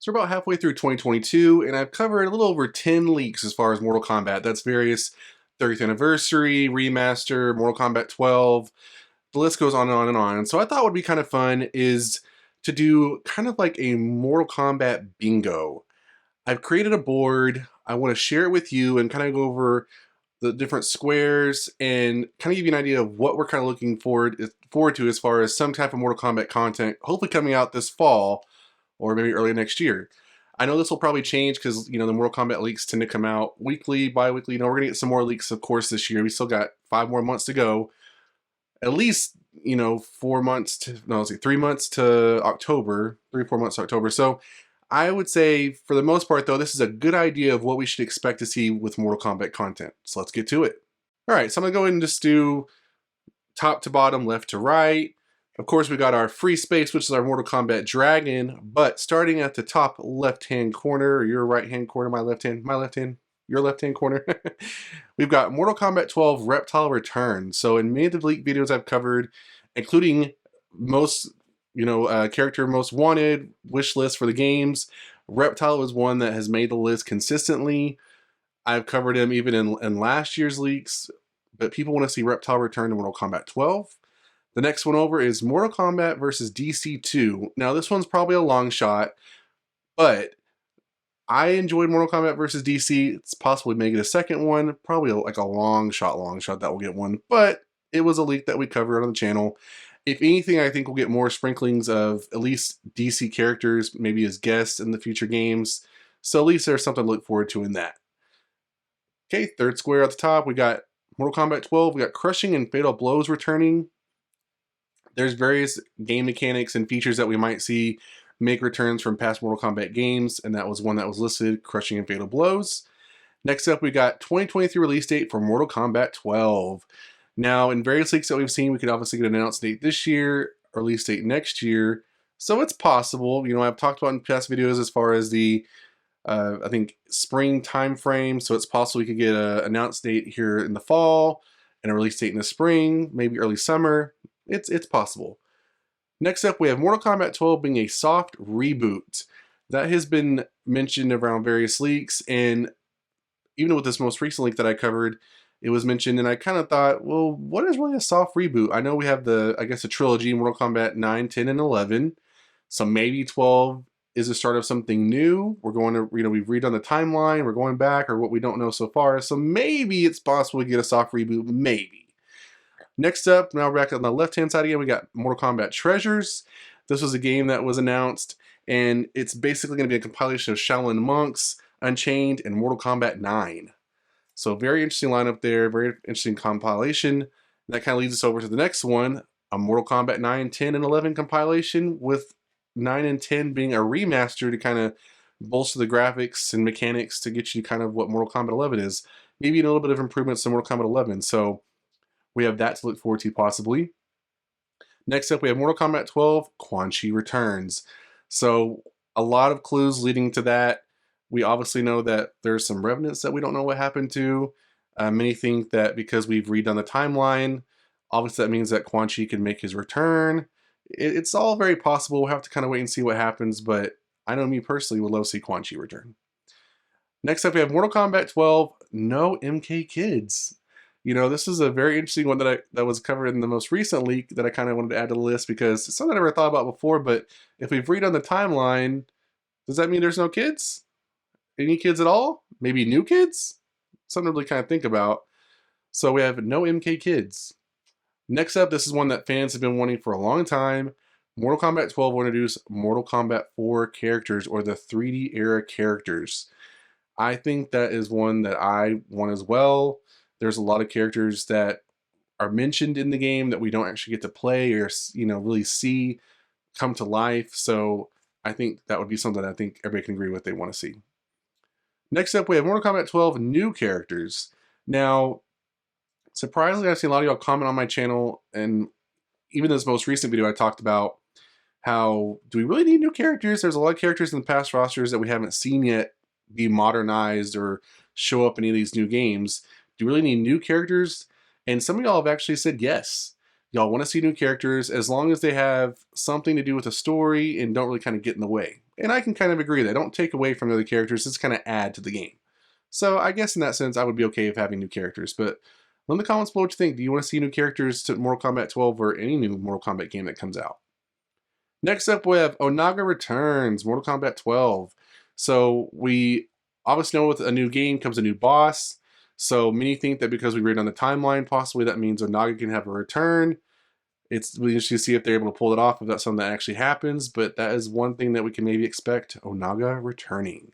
So we're about halfway through 2022, and I've covered a little over 10 leaks as far as Mortal Kombat. That's various 30th anniversary, remaster, Mortal Kombat 12. The list goes on and on and on. And so I thought what would be kind of fun is to do kind of like a Mortal Kombat bingo. I've created a board. I want to share it with you and kind of go over the different squares and kind of give you an idea of what we're kind of looking forward to as far as some type of Mortal Kombat content, hopefully coming out this fall or maybe early next year. I know this will probably change because, the Mortal Kombat leaks tend to come out weekly, bi-weekly. We're going to get some more leaks, of course, this year. We still got 5 more months to go. At least, 4 months to, no, let's see, 3 months to October, 3 or 4 months to October. So I would say, for the most part, though, this is a good idea of what we should expect to see with Mortal Kombat content. So let's get to it. All right, so I'm going to go ahead and just do top to bottom, left to right. Of course, we got our free space, which is our Mortal Kombat Dragon, but starting at the top left-hand corner, or your right-hand corner, my left-hand, your left-hand corner, we've got Mortal Kombat 12 Reptile Return. So in many of the leak videos I've covered, including most, character most wanted, wish list for the games, Reptile was one that has made the list consistently. I've covered him even in last year's leaks, but people want to see Reptile return to Mortal Kombat 12. The next one over is Mortal Kombat versus DC 2. Now this one's probably a long shot, but I enjoyed Mortal Kombat versus DC. It's possible we may get a second one. Probably like a long shot that will get one, but it was a leak that we covered on the channel. If anything, I think we'll get more sprinklings of at least DC characters, maybe as guests in the future games. So at least there's something to look forward to in that. Okay, third square at the top, we got Mortal Kombat 12. We got Crushing and Fatal Blows returning. There's various game mechanics and features that we might see make returns from past Mortal Kombat games, and that was one that was listed, Crushing and Fatal Blows. Next up, we got 2023 release date for Mortal Kombat 12. Now, in various leaks that we've seen, we could obviously get an announced date this year, release date next year. So it's possible. I've talked about in past videos as far as the, I think, spring time frame. So it's possible we could get an announced date here in the fall and a release date in the spring, maybe early summer. It's possible. Next up, we have Mortal Kombat 12 being a soft reboot. That has been mentioned around various leaks, and even with this most recent leak that I covered, it was mentioned, and I kind of thought, well, what is really a soft reboot? I know we have a trilogy, Mortal Kombat 9, 10, and 11, so maybe 12 is the start of something new. We're going to, we've redone the timeline, we're going back, or what we don't know so far, so maybe it's possible we get a soft reboot, maybe. Next up, now we're back on the left-hand side again, we got Mortal Kombat Treasures. This was a game that was announced, and it's basically going to be a compilation of Shaolin Monks, Unchained, and Mortal Kombat 9. So very interesting lineup there, very interesting compilation. And that kind of leads us over to the next one, a Mortal Kombat 9, 10, and 11 compilation, with 9 and 10 being a remaster to kind of bolster the graphics and mechanics to get you kind of what Mortal Kombat 11 is. Maybe a little bit of improvements to Mortal Kombat 11. So we have that to look forward to possibly. Next up, we have Mortal Kombat 12, Quan Chi Returns. So a lot of clues leading to that. We obviously know that there's some revenants that we don't know what happened to. Many think that because we've redone the timeline, obviously that means that Quan Chi can make his return. It's all very possible. We'll have to kind of wait and see what happens, but I know me personally would love to see Quan Chi return. Next up, we have Mortal Kombat 12, No MK Kids. This is a very interesting one that was covered in the most recent leak that I kind of wanted to add to the list because it's something I never thought about before, but if we've redone the timeline, does that mean there's no kids? Any kids at all? Maybe new kids? Something to really kind of think about. So we have No MK Kids. Next up, this is one that fans have been wanting for a long time. Mortal Kombat 12 will introduce Mortal Kombat 4 characters, or the 3D era characters. I think that is one that I want as well. There's a lot of characters that are mentioned in the game that we don't actually get to play or really see come to life. So I think that would be something I think everybody can agree with they want to see. Next up, we have Mortal Kombat 12 new characters. Now, surprisingly, I've seen a lot of y'all comment on my channel, and even this most recent video I talked about how, do we really need new characters? There's a lot of characters in the past rosters that we haven't seen yet be modernized or show up in any of these new games. Do we really need new characters? And some of y'all have actually said yes. Y'all want to see new characters as long as they have something to do with the story and don't really kind of get in the way. And I can kind of agree that don't take away from the other characters, just kind of add to the game. So I guess in that sense, I would be okay with having new characters. But let in the comments below what you think. Do you want to see new characters to Mortal Kombat 12 or any new Mortal Kombat game that comes out? Next up, we have Onaga Returns, Mortal Kombat 12. So we obviously know with a new game comes a new boss. So many think that because we read on the timeline, possibly that means Onaga can have a return. We just see if they're able to pull it off, if that's something that actually happens. But that is one thing that we can maybe expect, Onaga returning.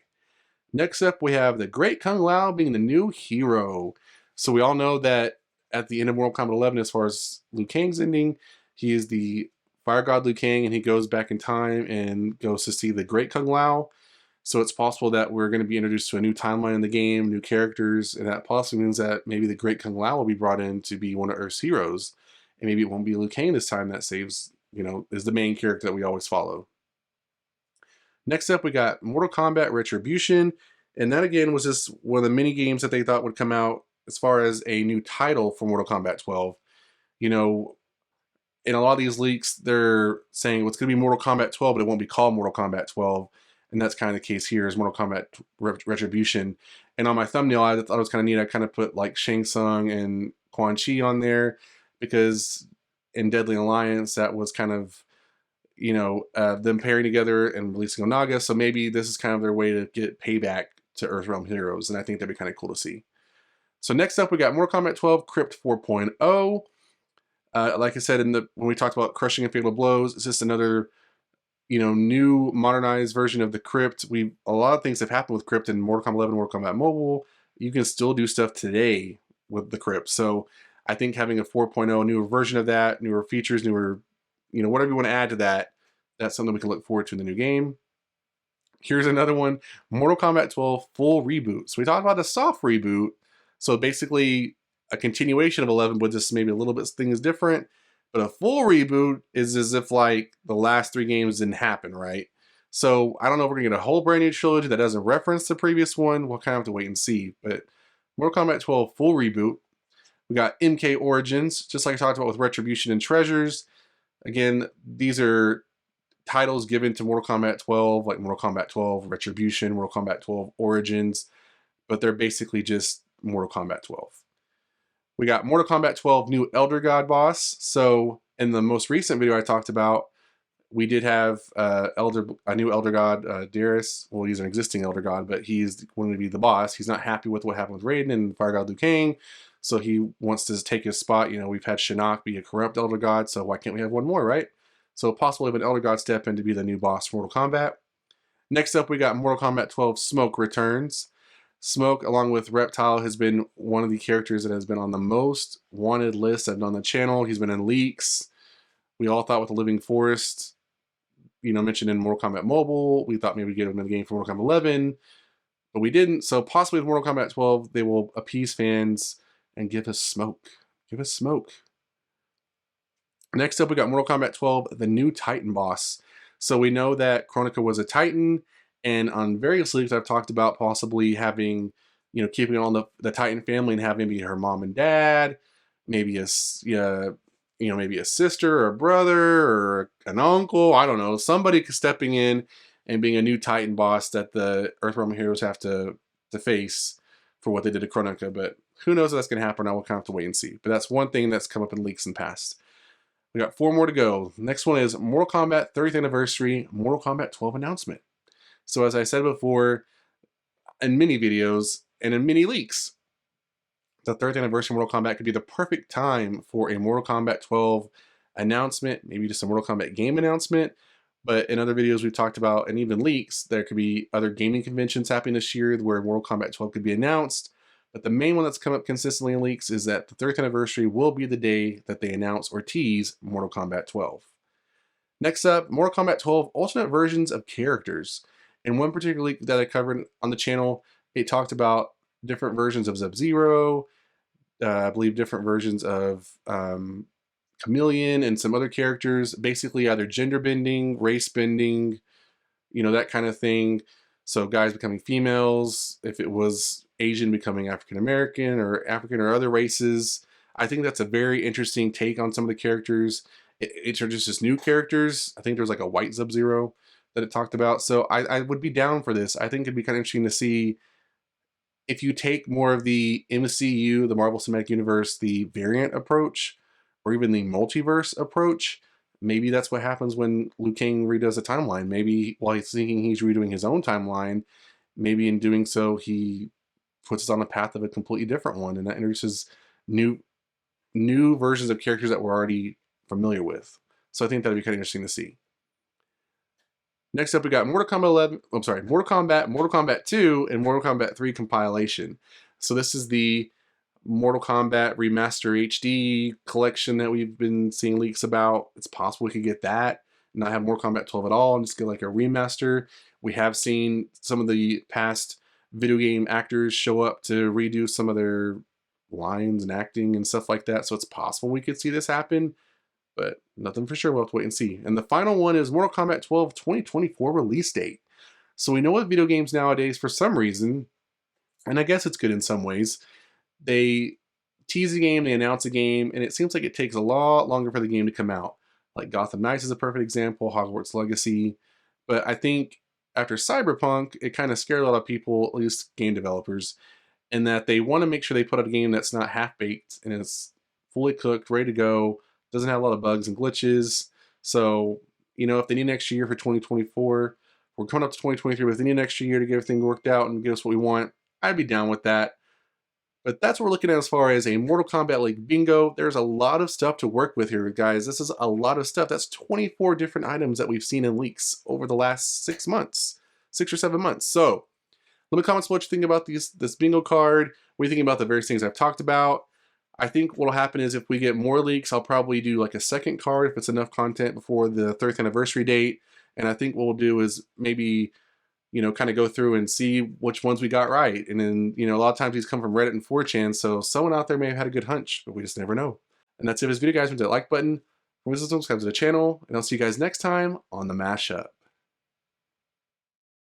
Next up, we have the Great Kung Lao being the new hero. So we all know that at the end of Mortal Kombat 11, as far as Liu Kang's ending, he is the Fire God Liu Kang, and he goes back in time and goes to see the Great Kung Lao. So it's possible that we're going to be introduced to a new timeline in the game, new characters, and that possibly means that maybe the Great Kung Lao will be brought in to be one of Earth's heroes. And maybe it won't be Liu Kang this time that saves, is the main character that we always follow. Next up, we got Mortal Kombat Retribution. And that, again, was just one of the mini games that they thought would come out as far as a new title for Mortal Kombat 12. In a lot of these leaks, they're saying well, it's going to be Mortal Kombat 12, but it won't be called Mortal Kombat 12. And that's kind of the case here is Mortal Kombat Retribution. And on my thumbnail, I thought it was kind of neat. I kind of put like Shang Tsung and Quan Chi on there because in Deadly Alliance, that was kind of them pairing together and releasing Onaga. So maybe this is kind of their way to get payback to Earthrealm heroes. And I think that'd be kind of cool to see. So next up, we got Mortal Kombat 12 Crypt 4.0. Like I said, when we talked about crushing and fatal blows, it's just another, new modernized version of the Crypt. A lot of things have happened with Crypt in Mortal Kombat 11, Mortal Kombat Mobile. You can still do stuff today with the Crypt. So I think having a 4.0, newer version of that, newer features, newer, whatever you want to add to that, that's something we can look forward to in the new game. Here's another one, Mortal Kombat 12 full reboot. So we talked about a soft reboot. So basically a continuation of 11, but just maybe a little bit things different. But a full reboot is as if like the last 3 games didn't happen, right? So I don't know if we're gonna get a whole brand new trilogy that doesn't reference the previous one. We'll kind of have to wait and see. But Mortal Kombat 12 full reboot. We got MK Origins, just like I talked about with Retribution and Treasures. Again, these are titles given to Mortal Kombat 12, like Mortal Kombat 12 Retribution, Mortal Kombat 12 Origins, but they're basically just Mortal Kombat 12. We got Mortal Kombat 12 new Elder God boss. So in the most recent video I talked about, we did have a new Elder God, Darius. Well, he's an existing Elder God, but he's going to be the boss. He's not happy with what happened with Raiden and Fire God Liu Kang, so he wants to take his spot. We've had Shinnok be a corrupt Elder God, so why can't we have one more, right? So possibly have an Elder God step in to be the new boss for Mortal Kombat. Next up, we got Mortal Kombat 12 Smoke returns. Smoke, along with Reptile, has been one of the characters that has been on the most wanted list on the channel. He's been in leaks. We all thought with the Living Forest, mentioned in Mortal Kombat Mobile, we thought maybe we'd get him in the game for Mortal Kombat 11, but we didn't. So possibly with Mortal Kombat 12, they will appease fans and give us Smoke. Give us Smoke. Next up, we got Mortal Kombat 12, the new Titan boss. So we know that Kronika was a Titan, and on various leaks I've talked about possibly having, keeping it on the Titan family and having maybe her mom and dad, maybe maybe a sister or a brother or an uncle, I don't know, somebody stepping in and being a new Titan boss that the Earthrealm heroes have to face for what they did to Kronika. But who knows if that's going to happen? I will kind of have to wait and see. But that's one thing that's come up in leaks in the past. We got 4 more to go. Next one is Mortal Kombat 30th Anniversary, Mortal Kombat 12 announcement. So as I said before, in many videos and in many leaks, the 30th anniversary of Mortal Kombat could be the perfect time for a Mortal Kombat 12 announcement, maybe just a Mortal Kombat game announcement. But in other videos we've talked about, and even leaks, there could be other gaming conventions happening this year where Mortal Kombat 12 could be announced. But the main one that's come up consistently in leaks is that the 30th anniversary will be the day that they announce or tease Mortal Kombat 12. Next up, Mortal Kombat 12 alternate versions of characters. In one particular leak that I covered on the channel, it talked about different versions of Sub-Zero, I believe different versions of Chameleon and some other characters, basically either gender bending, race bending, that kind of thing. So guys becoming females, if it was Asian becoming African American or African or other races. I think that's a very interesting take on some of the characters. It introduces new characters. I think there's like a white Sub-Zero that it talked about. So I would be down for this. I think it'd be kind of interesting to see if you take more of the MCU, the Marvel Cinematic Universe, the variant approach, or even the multiverse approach. Maybe that's what happens when Liu Kang redoes a timeline. Maybe while he's thinking he's redoing his own timeline, maybe in doing so he puts us on the path of a completely different one, and that introduces new versions of characters that we're already familiar with. So I think that'd be kind of interesting to see. Next up, we got Mortal Kombat 11. I'm sorry, Mortal Kombat 2, and Mortal Kombat 3 compilation. So this is the Mortal Kombat Remaster HD collection that we've been seeing leaks about. It's possible we could get that, not have Mortal Kombat 12 at all, and just get like a remaster. We have seen some of the past video game actors show up to redo some of their lines and acting and stuff like that. So it's possible we could see this happen, but nothing for sure. We'll have to wait and see. And the final one is Mortal Kombat 12 2024 release date. So we know with video games nowadays, for some reason, and I guess it's good in some ways, they tease a game, they announce a game, and it seems like it takes a lot longer for the game to come out. Like Gotham Knights is a perfect example, Hogwarts Legacy. But I think after Cyberpunk, it kind of scared a lot of people, at least game developers, in that they want to make sure they put out a game that's not half-baked and it's fully cooked, ready to go, doesn't have a lot of bugs and glitches. So, you know, if they need an extra year for 2024, we're coming up to 2023, but if they need an extra year to get everything worked out and give us what we want, I'd be down with that. But that's what we're looking at as far as a Mortal Kombat Leak bingo. There's a lot of stuff to work with here, guys. This is a lot of stuff. That's 24 different items that we've seen in leaks over the last 6 months, 6 or 7 months. So let me comment what you think about this bingo card. What do you think about the various things I've talked about? I think what'll happen is if we get more leaks, I'll probably do like a second card if it's enough content before the 30th anniversary date. And I think what we'll do is maybe, you know, kind of go through and see which ones we got right. And then, you know, a lot of times these come from Reddit and 4chan, so someone out there may have had a good hunch, but we just never know. And that's it for this video, guys. Hit that like button, subscribe to the channel, and I'll see you guys next time on the Mashup.